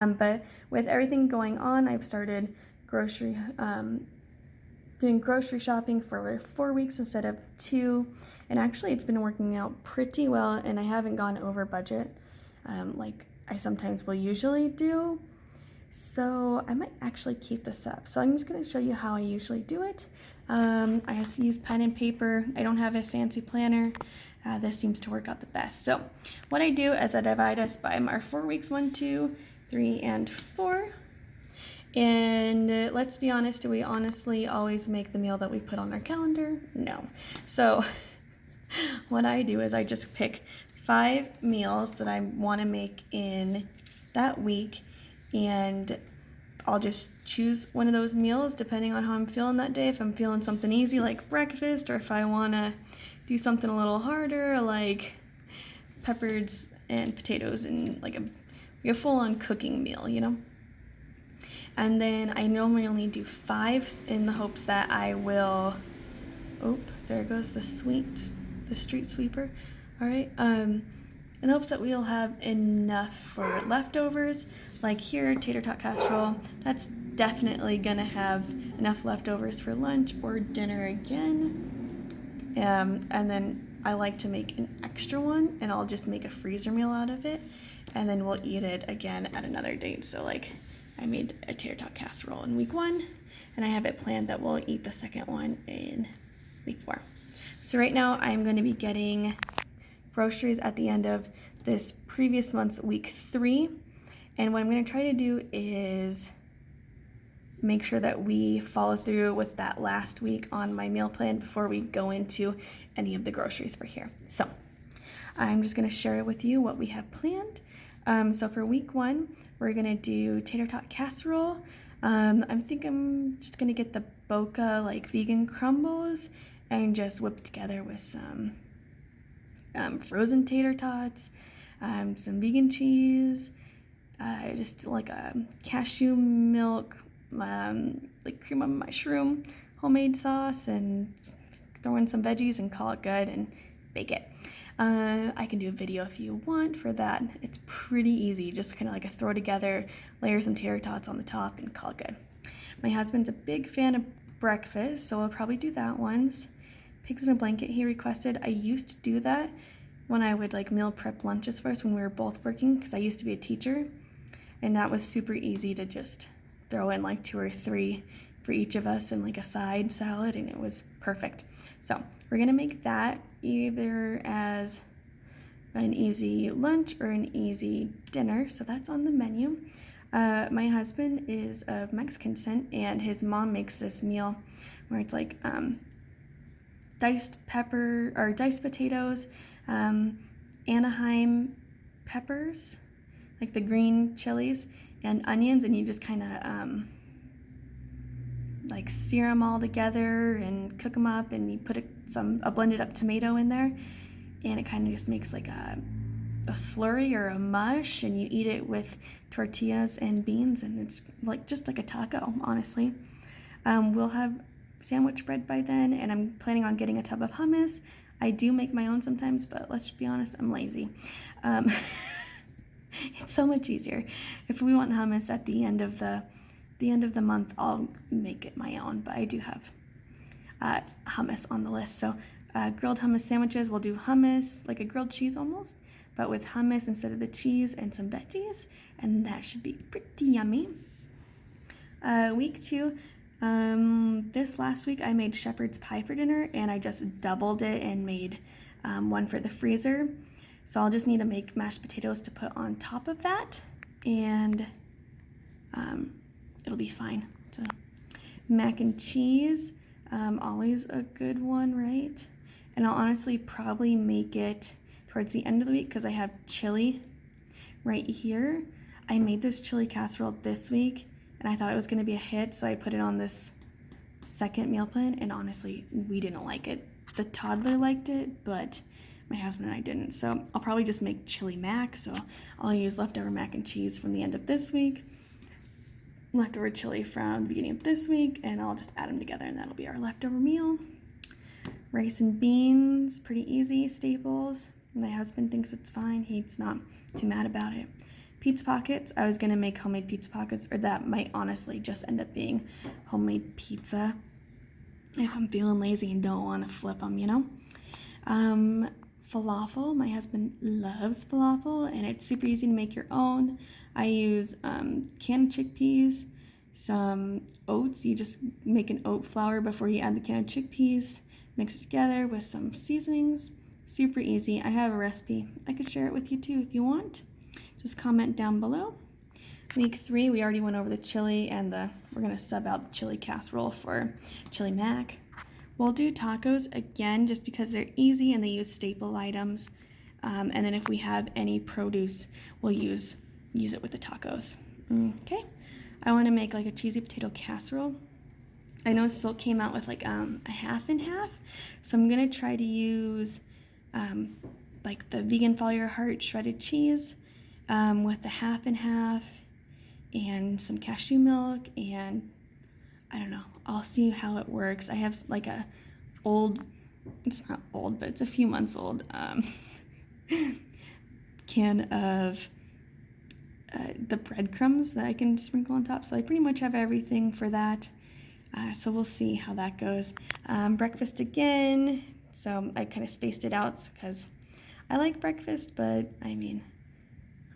But with everything going on, I've started doing grocery shopping for 4 weeks instead of 2, and actually it's been working out pretty well, and I haven't gone over budget like I sometimes will usually do. So I might actually keep this up. So I'm just going to show you how I usually do it. I just use pen and paper. I don't have a fancy planner. This seems to work out the best. So what I do is I divide us by our 4 weeks, 1, 2, 3, and 4. And let's be honest, do we honestly always make the meal that we put on our calendar? No. So what I do is I just pick 5 meals that I want to make in that week, and I'll just choose one of those meals depending on how I'm feeling that day. If I'm feeling something easy like breakfast, or if I want to do something a little harder like peppers and potatoes and like a full-on cooking meal, you know? And then I normally only do 5 in the hopes that I will, oh, there goes the street sweeper. All right, in the hopes that we'll have enough for leftovers. Like here, tater tot casserole, that's definitely gonna have enough leftovers for lunch or dinner again. And then I like to make an extra one, and I'll just make a freezer meal out of it, and then we'll eat it again at another date. So like I made a tater tot casserole in week 1, and I have it planned that we'll eat the second one in week 4. So right now I'm going to be getting groceries at the end of this previous month's week 3. And what I'm going to try to do is make sure that we follow through with that last week on my meal plan before we go into any of the groceries for here. So I'm just going to share with you what we have planned. So for week 1, we're going to do tater tot casserole. I think I'm just going to get the Boca like vegan crumbles and just whip it together with some frozen tater tots, some vegan cheese, just like a cashew milk, like cream of mushroom, homemade sauce, and throw in some veggies and call it good and bake it. I can do a video if you want for that. It's pretty easy, just kind of like a throw together, layer some tater tots on the top and call it good. My husband's a big fan of breakfast, so we'll probably do that once. Pigs in a blanket he requested. I used to do that when I would like meal prep lunches for us when we were both working, because I used to be a teacher, and that was super easy to just throw in like 2 or 3 for each of us and like a side salad, and it was perfect. So we're gonna make that either as an easy lunch or an easy dinner, so that's on the menu. My husband is of Mexican descent, and his mom makes this meal where it's like diced pepper or diced potatoes, Anaheim peppers, like the green chilies, and onions, and you just kind of like sear them all together and cook them up, and you put a blended up tomato in there, and it kind of just makes like a slurry or a mush, and you eat it with tortillas and beans, and it's like just like a taco, honestly. We'll have sandwich bread by then, and I'm planning on getting a tub of hummus. I do make my own sometimes, but let's be honest, I'm lazy. It's so much easier. If we want hummus at the end of the month, I'll make it my own, but I do have hummus on the list. So grilled hummus sandwiches, we'll do hummus, like a grilled cheese almost, but with hummus instead of the cheese and some veggies, and that should be pretty yummy. Week 2, this last week I made shepherd's pie for dinner, and I just doubled it and made one for the freezer. So I'll just need to make mashed potatoes to put on top of that, and it'll be fine. So mac and cheese, always a good one, right? And I'll honestly probably make it towards the end of the week because I have chili right here. I made this chili casserole this week, and I thought it was going to be a hit, so I put it on this second meal plan, and honestly, we didn't like it. The toddler liked it, but my husband and I didn't. So I'll probably just make chili mac. So I'll use leftover mac and cheese from the end of this week, leftover chili from the beginning of this week, and I'll just add them together, and that'll be our leftover meal. Rice and beans, pretty easy, staples. My husband thinks it's fine. He's not too mad about it. pizza pockets. I was going to make homemade pizza pockets, or that might honestly just end up being homemade pizza if I'm feeling lazy and don't want to flip them, you know? Falafel. My husband loves falafel, and it's super easy to make your own. I use canned chickpeas, some oats. You just make an oat flour before you add the canned chickpeas. Mix it together with some seasonings. Super easy. I have a recipe. I could share it with you too if you want. Just comment down below. Week 3, we already went over the chili and we're going to sub out the chili casserole for chili mac. We'll do tacos again just because they're easy and they use staple items. And then if we have any produce, we'll use it with the tacos. Okay. I want to make like a cheesy potato casserole. I know Silk came out with like a half and half. So I'm going to try to use like the vegan Follow Your Heart shredded cheese with the half and half and some cashew milk, and I don't know, I'll see how it works. I have like a old, it's not old, but it's a few months old can of the breadcrumbs that I can sprinkle on top. So I pretty much have everything for that. So we'll see how that goes. Breakfast again. So I kind of spaced it out because I like breakfast, but I mean,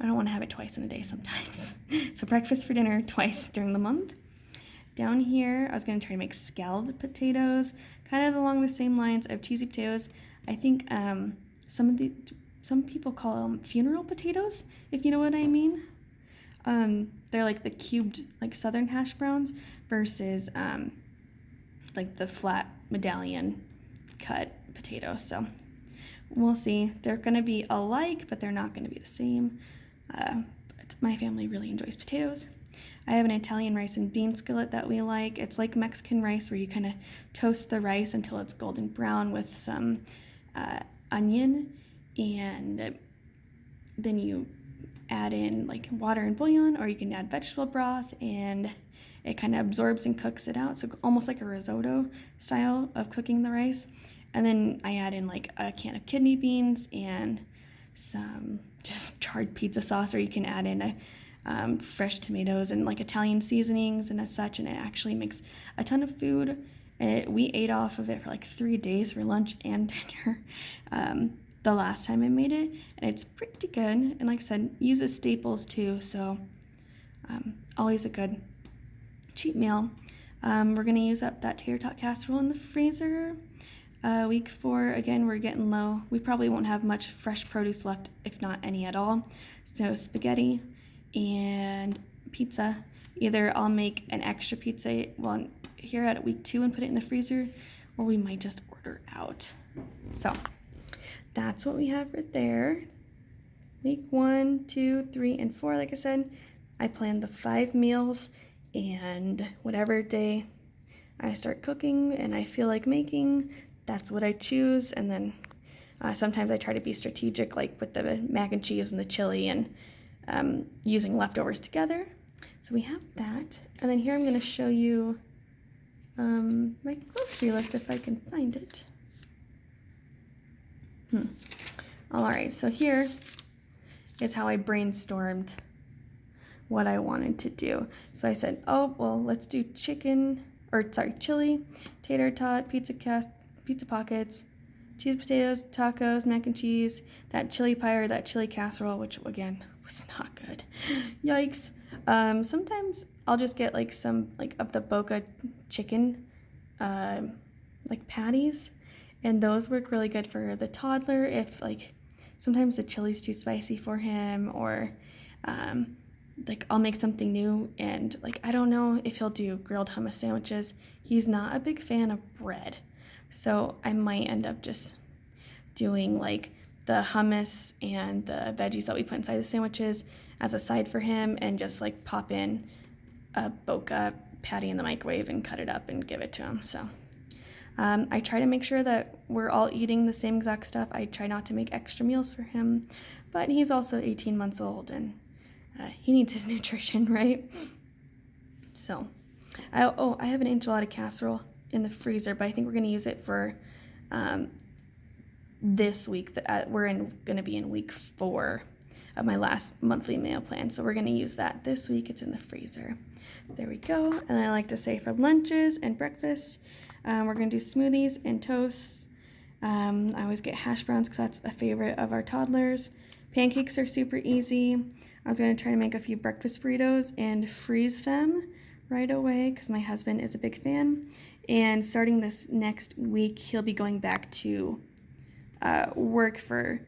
I don't want to have it twice in a day sometimes. So breakfast for dinner twice during the month. Down here, I was going to try to make scalloped potatoes, kind of along the same lines of cheesy potatoes. I think some people call them funeral potatoes, if you know what I mean. They're like the cubed, like southern hash browns versus like the flat medallion cut potatoes. So we'll see. They're going to be alike, but they're not going to be the same. But my family really enjoys potatoes. I have an Italian rice and bean skillet that we like. It's like Mexican rice where you kind of toast the rice until it's golden brown with some onion, and then you add in like water and bouillon, or you can add vegetable broth, and it kind of absorbs and cooks it out. So almost like a risotto style of cooking the rice. And then I add in like a can of kidney beans and some just charred pizza sauce, or you can add in fresh tomatoes and like Italian seasonings and as such, and it actually makes a ton of food. We ate off of it for like 3 days for lunch and dinner the last time I made it, and it's pretty good. And like I said, uses staples too, so always a good cheap meal. We're going to use up that tater tot casserole in the freezer. Week 4, again, we're getting low. We probably won't have much fresh produce left, if not any at all. So spaghetti and pizza. Either I'll make an extra pizza here at week 2 and put it in the freezer, or we might just order out. So that's what we have right there. Week 1, 2, 3, and 4, like I said, I planned the 5 meals, and whatever day I start cooking and I feel like making, that's what I choose. And then sometimes I try to be strategic, like with the mac and cheese and the chili, and using leftovers together. So we have that. And then here I'm going to show you my grocery list if I can find it. Alright, so here is how I brainstormed what I wanted to do. So I said, oh, well, let's do chili, tater tot, pizza pockets, cheese potatoes, tacos, mac and cheese, that chili pie or that chili casserole, which again was not good. Yikes. Sometimes I'll just get like some like of the Boca chicken like patties, and those work really good for the toddler if like sometimes the chili's too spicy for him, or like I'll make something new, and like I don't know if he'll do grilled hummus sandwiches. He's not a big fan of bread, so I might end up just doing like the hummus and the veggies that we put inside the sandwiches as a side for him, and just like pop in a Boca patty in the microwave and cut it up and give it to him. So I try to make sure that we're all eating the same exact stuff. I try not to make extra meals for him, but he's also 18 months old, and he needs his nutrition, right? So, I have an enchilada casserole in the freezer, but I think we're going to use it for this week. We're going to be in week 4 of my last monthly meal plan. So we're going to use that this week. It's in the freezer. There we go. And I like to say for lunches and breakfast, we're going to do smoothies and toasts. I always get hash browns because that's a favorite of our toddlers. Pancakes are super easy. I was going to try to make a few breakfast burritos and freeze them right away because my husband is a big fan. And starting this next week, he'll be going back to work for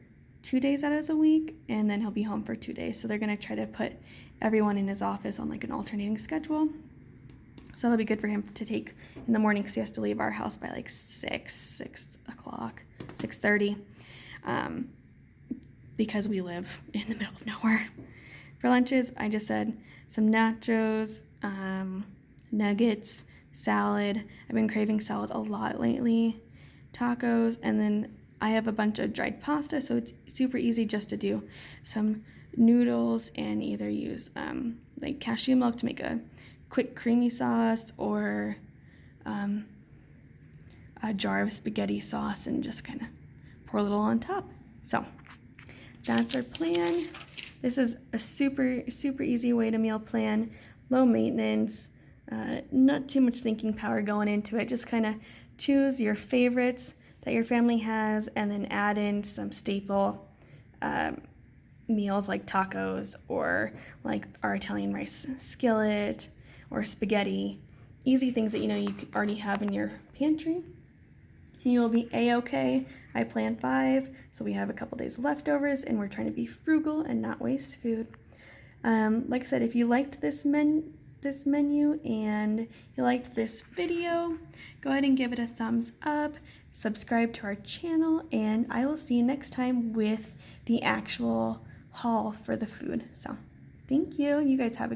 2 days out of the week, and then he'll be home for 2 days. So they're going to try to put everyone in his office on like an alternating schedule. So it'll be good for him to take in the morning because he has to leave our house by like 6 o'clock, 6:30, because we live in the middle of nowhere. For lunches, I just said some nachos, nuggets, salad. I've been craving salad a lot lately. Tacos, and then I have a bunch of dried pasta, so it's super easy just to do some noodles and either use like cashew milk to make a quick creamy sauce, or a jar of spaghetti sauce and just kind of pour a little on top. So that's our plan. This is a super easy way to meal plan, low maintenance, not too much thinking power going into it. Just kind of choose your favorites that your family has and then add in some staple meals like tacos, or like our Italian rice skillet, or spaghetti. Easy things that you know you already have in your pantry. You'll be a-okay. I plan 5, so we have a couple days of leftovers, and we're trying to be frugal and not waste food. Like I said, if you liked this menu and you liked this video, go ahead and give it a thumbs up, subscribe to our channel, and I will see you next time with the actual haul for the food. So thank you. You guys have a